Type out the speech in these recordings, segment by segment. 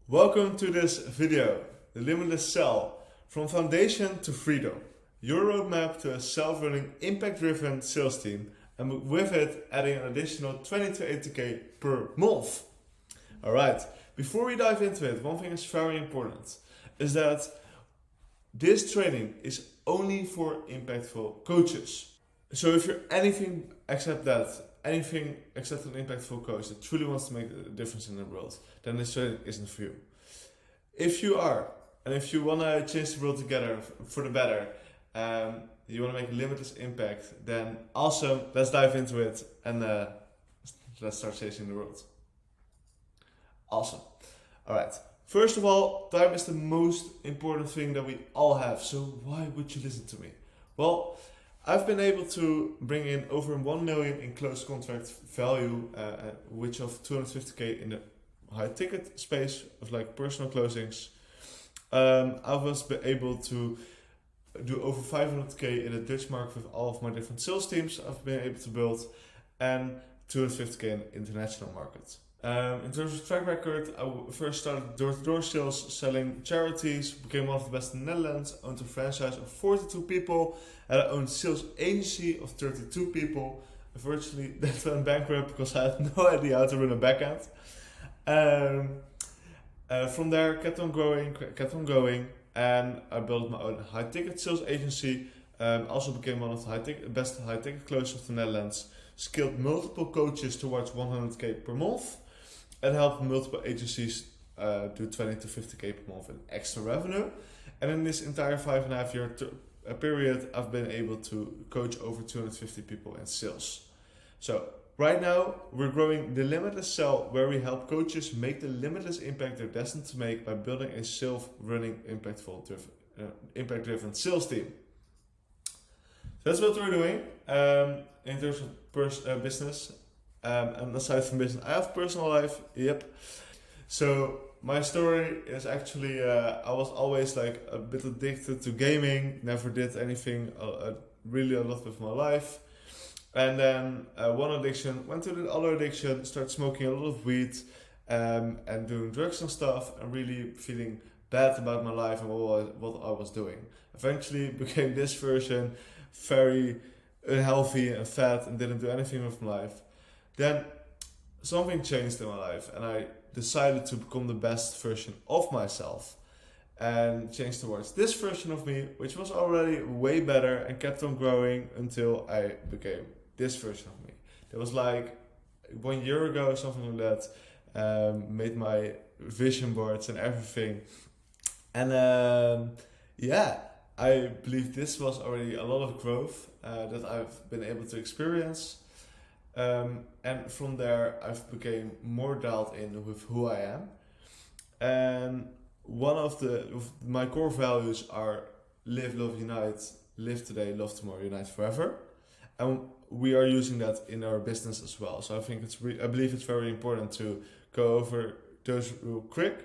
Welcome to this video, the Limitless Cell, from foundation to freedom, your roadmap to a self-running, impact-driven sales team, and with it adding an additional 20 to 80k per month. Alright, before we dive into it, one thing is very important, is that this training is only for impactful coaches. So if you're anything except that, anything except an impactful coach that truly wants to make a difference in the world, then this training isn't for you. If you are, and if you want to change the world together for the better, you want to make a limitless impact, then awesome, let's dive into it and let's start changing the world. Awesome. Alright, first of all, time is the most important thing that we all have, so why would you listen to me? Well, I've been able to bring in over 1 million in closed contract value, which of 250k in the high ticket space of like personal closings. I was able to do over 500k in the Dutch market with all of my different sales teams I've been able to build, and 250k in the international market. In terms of track record, I first started door-to-door sales, selling charities, became one of the best in the Netherlands, owned a franchise of 42 people, and I owned a sales agency of 32 people. Virtually that went bankrupt because I had no idea how to run a backend. From there, kept on going, and I built my own high-ticket sales agency. Also became one of the best high-ticket closers of the Netherlands, scaled multiple coaches towards 100k per month, and helped multiple agencies do 20 to 50k per month in extra revenue. And in this entire 5.5 year period, I've been able to coach over 250 people in sales. So right now, we're growing the Limitless Cell, where we help coaches make the limitless impact they're destined to make by building a self-running, impact-driven sales team. That's what we're doing in terms of business. And aside from business, I have personal life. Yep. So my story is actually I was always like a bit addicted to gaming. Never did anything really a lot with my life. And then one addiction went to the other addiction. Started smoking a lot of weed and doing drugs and stuff, and really feeling bad about my life and what I was doing. Eventually became this version, very unhealthy and fat, and didn't do anything with my life. Then something changed in my life, and I decided to become the best version of myself and change towards this version of me, which was already way better and kept on growing until I became this version of me. That was like 1 year ago, something like that. Made my vision boards and everything. And I believe this was already a lot of growth that I've been able to experience. And from there, I've became more dialed in with who I am. And one of my core values are live, love, unite, live today, love tomorrow, unite forever. And we are using that in our business as well. So I think I believe it's very important to go over those real quick.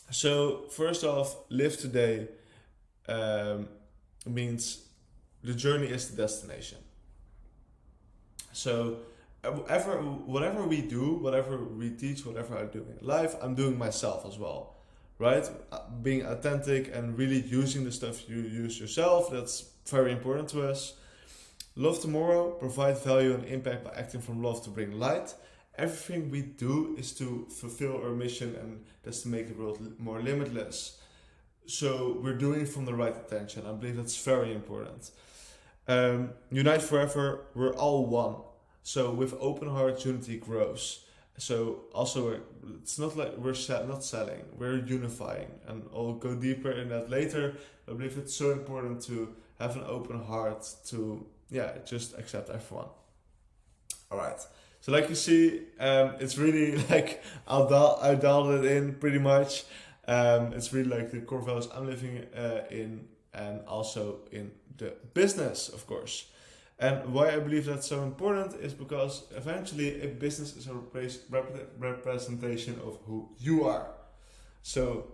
So first off, live today means the journey is the destination. So whatever we do, whatever we teach, whatever I do in life, I'm doing myself as well, right? Being authentic and really using the stuff you use yourself, that's very important to us. Love tomorrow, provide value and impact by acting from love to bring light. Everything we do is to fulfill our mission, and that's to make the world more limitless. So we're doing it from the right intention. I believe that's very important. Unite forever, we're all one. So with open heart, unity grows. So also, it's not like we're not selling, we're unifying. And I'll go deeper in that later. I believe it's so important to have an open heart to, just accept everyone. Alright, so like you see, it's really like, I dialed it in pretty much. It's really like the core values I'm living in, and also in the business, of course. And why I believe that's so important is because eventually a business is a representation of who you are. So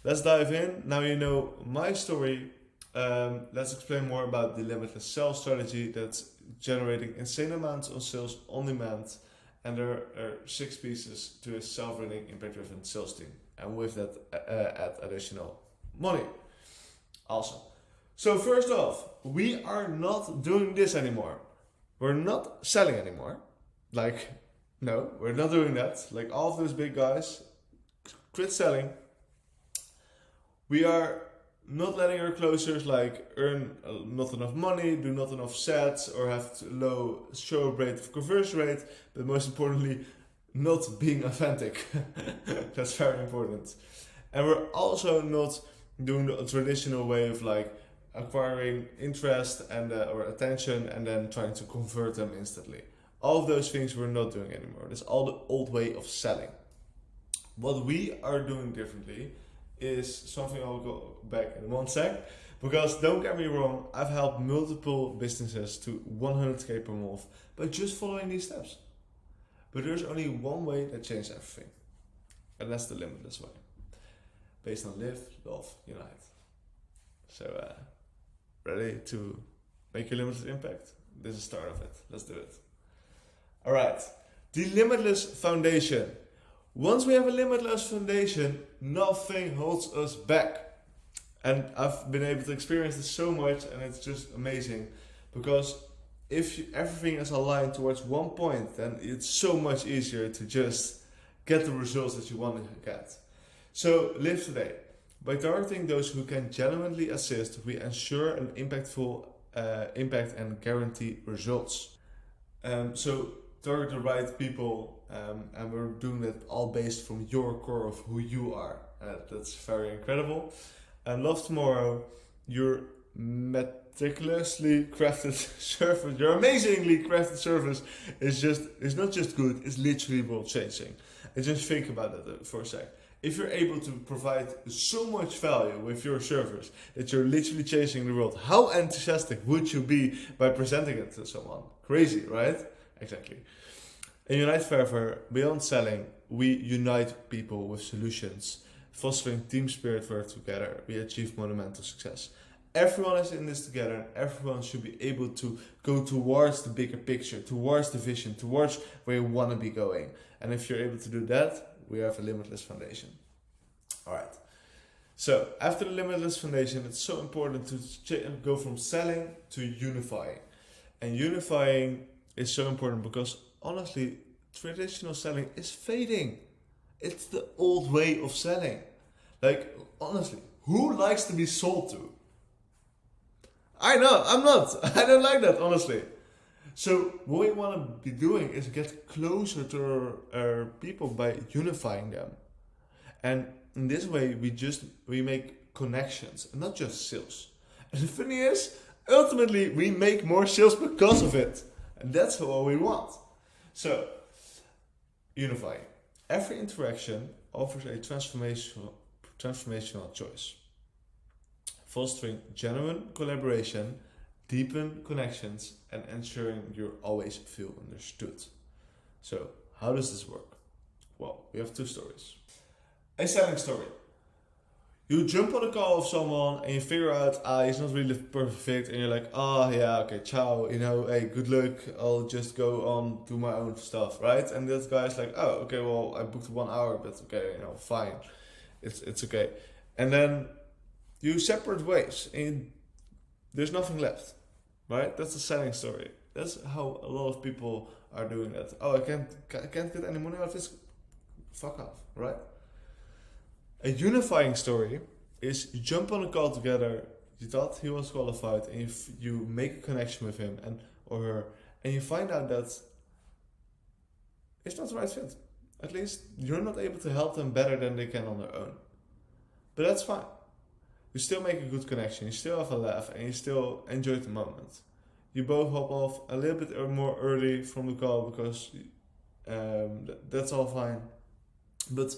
let's dive in. Now you know my story. Let's explain more about the Limitless Sales strategy that's generating insane amounts of sales on demand and there are 6 pieces to a self-running, impact-driven sales team. And with that, add additional money. Awesome. So first off, we are not doing this anymore. We're not selling anymore. No, we're not doing that. Like all of those big guys, quit selling. We are not letting our closers earn not enough money, do not enough sets, or have low show rate of conversion rate, but most importantly, not being authentic. That's very important. And we're also not doing the traditional way of acquiring interest and or attention and then trying to convert them instantly. All of those things we're not doing anymore. That's all the old way of selling. What we are doing differently is something I'll go back in one sec, because don't get me wrong, I've helped multiple businesses to 100k per month by just following these steps. But there's only one way that changes everything, and that's the Limitless way, based on live, love, unite. So ready to make your limitless impact? This is the start of it. Let's do it. Alright, the Limitless Foundation. Once we have a Limitless Foundation, nothing holds us back. And I've been able to experience this so much, and it's just amazing. Because if everything is aligned towards one point, then it's so much easier to just get the results that you want to get. So live today. By targeting those who can genuinely assist, we ensure an impactful impact and guarantee results. So target the right people, and we're doing that all based from your core of who you are. That's very incredible. And love tomorrow, your meticulously crafted service, your amazingly crafted service is not just good, it's literally world changing. And just think about that for a sec. If you're able to provide so much value with your service that you're literally changing the world, how enthusiastic would you be by presenting it to someone? Crazy, right? Exactly. In Unite Forever, beyond selling, we unite people with solutions. Fostering team spirit where together we achieve monumental success. Everyone is in this together, and everyone should be able to go towards the bigger picture, towards the vision, towards where you want to be going. And if you're able to do that, we have a Limitless Foundation. Alright, so after the Limitless Foundation, it's so important to go from selling to unifying. And unifying is so important because honestly, traditional selling is fading. It's the old way of selling. Honestly, who likes to be sold to? I know, I'm not. I don't like that, honestly. So what we want to be doing is get closer to our people by unifying them. And in this way, we make connections, and not just sales. And the thing is, ultimately, we make more sales because of it. And that's what we want. So, unifying. Every interaction offers a transformational choice. Fostering genuine collaboration, deepen connections, and ensuring you always feel understood. So, how does this work? Well, we have 2 stories. A selling story. You jump on a call with someone and you figure out, he's not really perfect, and you're like, yeah, okay, ciao, hey, good luck, I'll just go on do my own stuff, right? And this guy's like, okay, well, I booked 1 hour, but okay, fine, it's okay. And then you separate ways, and there's nothing left, right? That's the selling story. That's how a lot of people are doing that. I can't get any money out of this, fuck off, right? A unifying story is you jump on a call together, you thought he was qualified, and you make a connection with him or her, and you find out that it's not the right fit. At least you're not able to help them better than they can on their own. But that's fine. You still make a good connection, you still have a laugh, and you still enjoy the moment. You both hop off a little bit more early from the call because that's all fine. But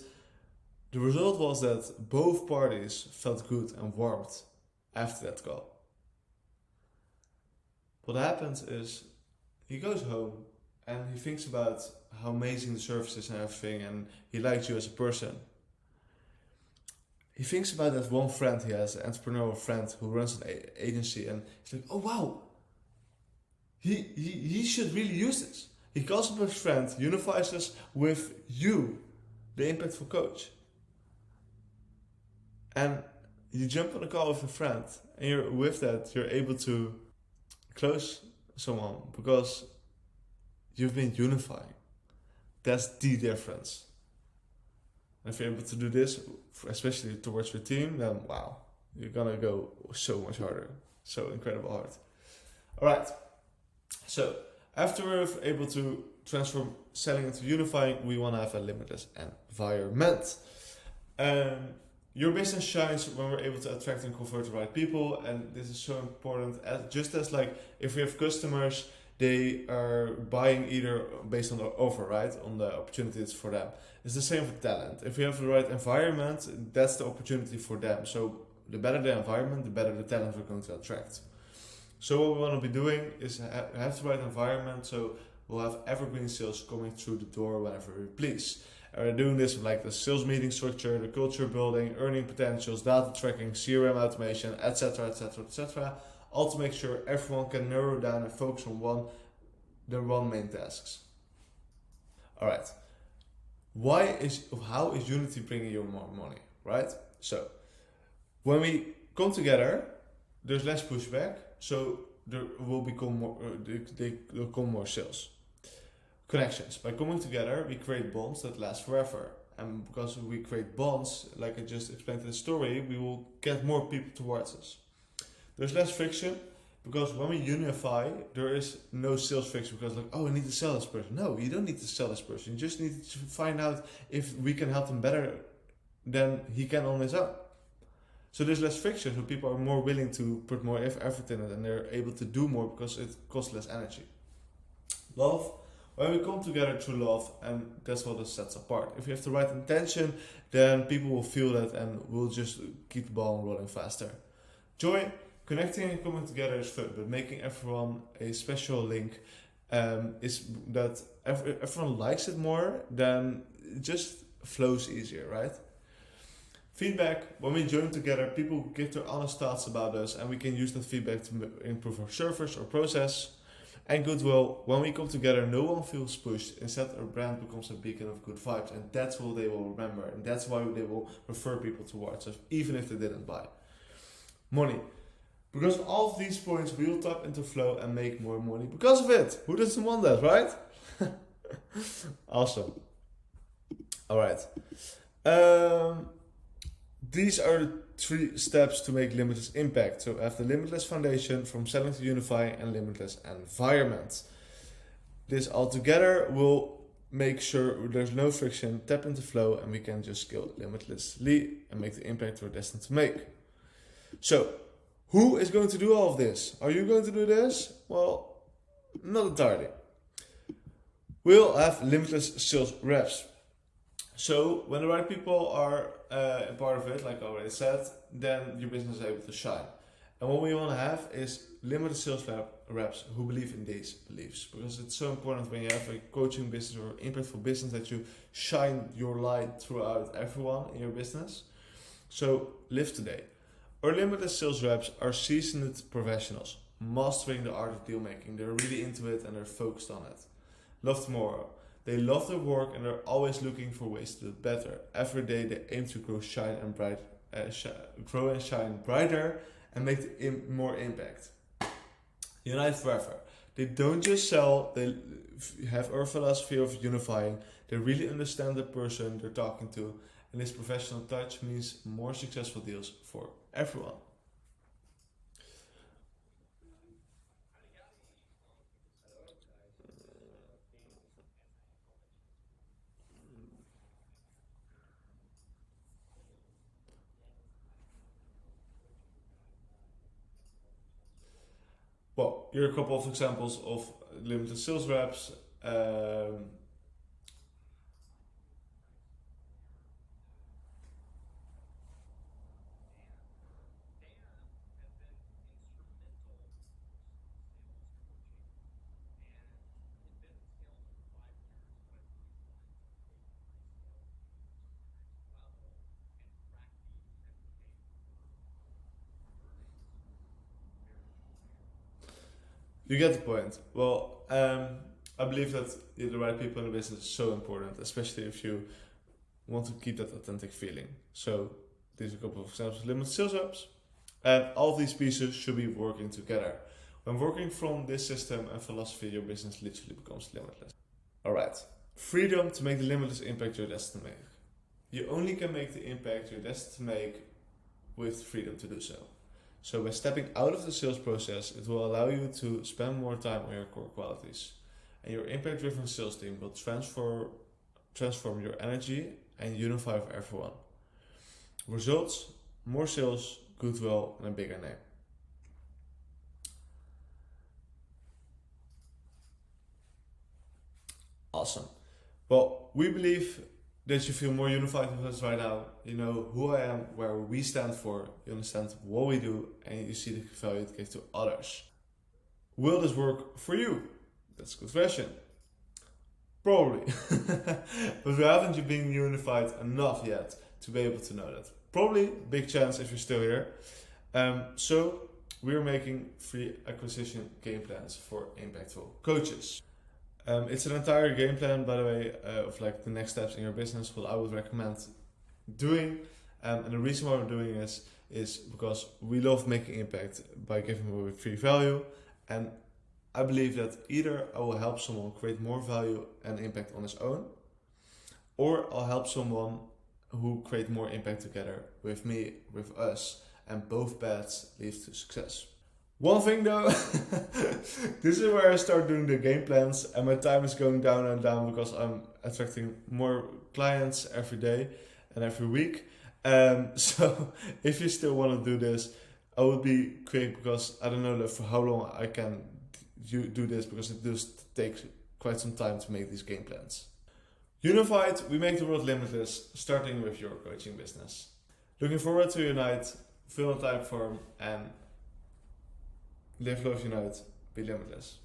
the result was that both parties felt good and warmed after that call. What happens is he goes home and he thinks about how amazing the service is and everything, and he likes you as a person. He thinks about that one friend he has, an entrepreneurial friend who runs an agency, and he's like, oh wow, he should really use this. He calls up his friend, unifies us with you, the impactful coach. And you jump on a call with a friend, and with that, you're able to close someone because you've been unifying. That's the difference. And if you're able to do this, especially towards your team, then wow, you're gonna go so much harder, so incredible hard. All right. So after we're able to transform selling into unifying, we want to have a limitless environment. Your business shines when we're able to attract and convert the right people, and this is so important. Just as like if we have customers, they are buying either based on the offer, right, on the opportunities for them. It's the same for talent. If we have the right environment, that's the opportunity for them. So the better the environment, the better the talent we're going to attract. So what we want to be doing is have the right environment, so we'll have evergreen sales coming through the door whenever we please. And we're doing this with like the sales meeting structure, the culture building, earning potentials, data tracking, CRM automation, etc., etc., etc. All to make sure everyone can narrow down and focus on their one main tasks. All right. How is Unity bringing you more money, right? So when we come together, there's less pushback, so there will become more. They will come more sales. Connections. By coming together, we create bonds that last forever. And because we create bonds, like I just explained in the story, we will get more people towards us. There's less friction because when we unify, there is no sales friction because like, oh, I need to sell this person. No, you don't need to sell this person. You just need to find out if we can help him better than he can on his own. So there's less friction, so people are more willing to put more effort in it and they're able to do more because it costs less energy. Love. When we come together through love, and that's what sets apart. If you have the right intention, then people will feel that and will just keep the ball rolling faster. Joy, connecting and coming together is fun, but making everyone a special link is that everyone likes it more, then it just flows easier, right? Feedback, when we join together, people give their honest thoughts about us and we can use that feedback to improve our service or process. And goodwill, when we come together, no one feels pushed. Instead, our brand becomes a beacon of good vibes, and that's what they will remember, and that's why they will refer people towards us, even if they didn't buy. Money. Because of all of these points, we will tap into flow and make more money because of it. Who doesn't want that, right? Awesome. All right. These are the 3 steps to make limitless impact. So have the Limitless Foundation, from selling to unifying, and Limitless Environment. This all together will make sure there's no friction, tap into flow, and we can just scale limitlessly and make the impact we're destined to make. So, who is going to do all of this? Are you going to do this? Well, not entirely. We'll have limitless sales reps. So when the right people are a part of it, like I already said, then your business is able to shine. And what we want to have is limited sales reps who believe in these beliefs. Because it's so important when you have a coaching business or impactful business that you shine your light throughout everyone in your business. So live today. Our limitless sales reps are seasoned professionals, mastering the art of deal making. They're really into it and they're focused on it. Love tomorrow. They love their work and they're always looking for ways to do it better. Every day they aim to grow, grow and shine brighter and make more impact. Unite forever. They don't just sell, they have our philosophy of unifying. They really understand the person they're talking to, and this professional touch means more successful deals for everyone. Well, here are a couple of examples of limited sales reps. You get the point. Well, I believe that the right people in the business is so important, especially if you want to keep that authentic feeling. So these are a couple of examples of limited sales reps. And all of these pieces should be working together. When working from this system and philosophy, your business literally becomes limitless. Alright, freedom to make the limitless impact you're destined to make. You only can make the impact you're destined to make with freedom to do so. So by stepping out of the sales process, it will allow you to spend more time on your core qualities. And your impact-driven sales team will transform your energy and unify with everyone. Results, more sales, goodwill, and a bigger name. Awesome. Well, we believe that you feel more unified with us right now. You know who I am, where we stand for, you understand what we do, and you see the value it gives to others. Will this work for you? That's a good question. Probably. But we haven't been unified enough yet to be able to know that. Probably, big chance if you're still here. So we're making free acquisition game plans for impactful coaches. It's an entire game plan, by the way, of like the next steps in your business, what I would recommend doing. And the reason why we're doing this is because we love making impact by giving away free value. And I believe that either I will help someone create more value and impact on his own, or I'll help someone who create more impact together with me, with us, and both paths lead to success. One thing though, this is where I start doing the game plans and my time is going down and down because I'm attracting more clients every day and every week. So if you still want to do this, I would be quick because I don't know for how long I can do this because it does take quite some time to make these game plans. Unified, we make the world limitless, starting with your coaching business. Looking forward to unite, fill a type form, and live, love, unite, be limitless.